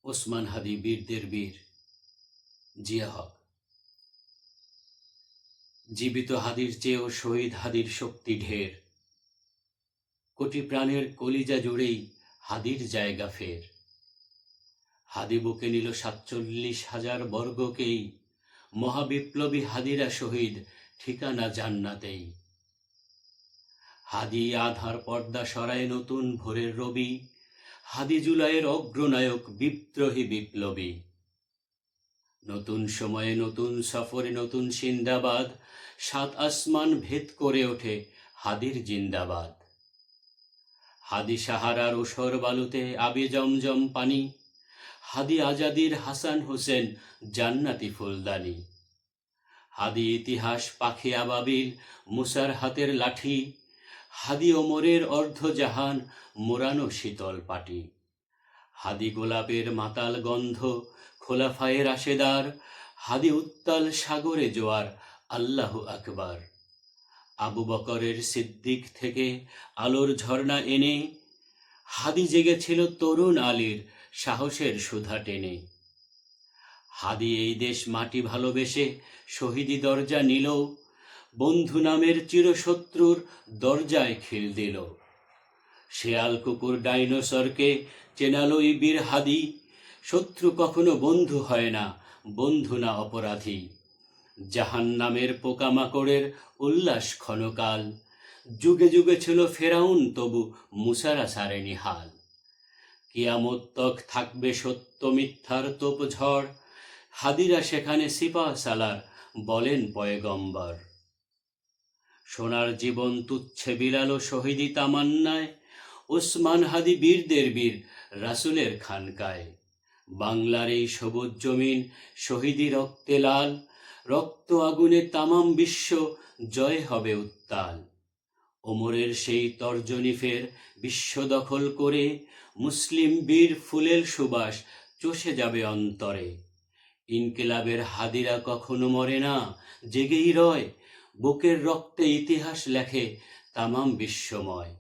ওসমান হাদি বীরদের বীর জিয়া হক। জীবিত হাদির চেয়েও শহীদ হাদির শক্তি ঢের, কোটি প্রাণের কলিজা জুড়েই হাদির জায়গা ফের। হাদি বুকে নিল ৪৭,০০০ বর্গকেই, মহাবিপ্লবী হাদিরা শহীদ ঠিকানা জান্নাতেই। হাদি আধার পর্দা সরায় নতুন ভোরের রবি, হাদি জুলাইয়ের অগ্রনায়ক বিদ্রোহী বিপ্লবী। নতুন সময়ে নতুন সফরে নতুন সিন্দাবাদ, ৭ আসমান ভেদ করে ওঠে হাদির জিন্দাবাদ। হাদি সাহারার ওসর বালুতে আবে জমজম পানি, হাদি আজাদির হাসান হোসেন জান্নাতি ফুলদানি। হাদি ইতিহাস পাখি আবাবিল মুসার হাতের লাঠি, হাদি ওমরের অর্ধজাহান মোরানো শীতল পাটি। হাদি গোলাপের মাতাল গন্ধ খোলাফায়ে রাশেদার, হাদি উত্তাল সাগরে জোয়ার আল্লাহু আকবার। আবু বকরের সিদ্দিক থেকে আলোর ঝর্ণা এনে, হাদি জেগেছিল তরুণ আলীর সাহসের সুধা টেনে। হাদি এই দেশ মাটি ভালোবেসে শহীদি দরজা নিল, বন্ধু নামের চিরশত্রুর দরজায় খিল দিল। শেয়াল কুকুর ডাইনোসরকে চেনালোই বীর হাদি, শত্রু কখনো বন্ধু হয় না, বন্ধু না অপরাধী। জাহান্নামের পোকামাকড়ের উল্লাস ক্ষণকাল, যুগে যুগে ছিল ফেরাউন তবু মুসারা সারেনি হাল। কিয়ামত তক থাকবে সত্য মিথ্যার তোপ ঝড়, হাদিরা সেখানে সিপাহ সালার বলেন পয়গম্বর। সোনার জীবন তুচ্ছে বিলালো শহীদি তামান্নায়, ওসমান হাদি বীরদের বীর রাসূলের খানকায়। বাংলার এই সবুজ জমিন শহীদি রক্তে লাল, রক্ত আগুনে তামাম বিশ্ব জয় হবে উত্তাল। ওমরের সেই তর্জনী ফের বিশ্ব দখল করে, মুসলিম বীর ফুলের সুবাস চষে যাবে অন্তরে। ইনকিলাবের হাদিরা কখনো মরে না, জেগেই রয়, বুকের রক্তে ইতিহাস লেখে তামাম বিশ্বময়।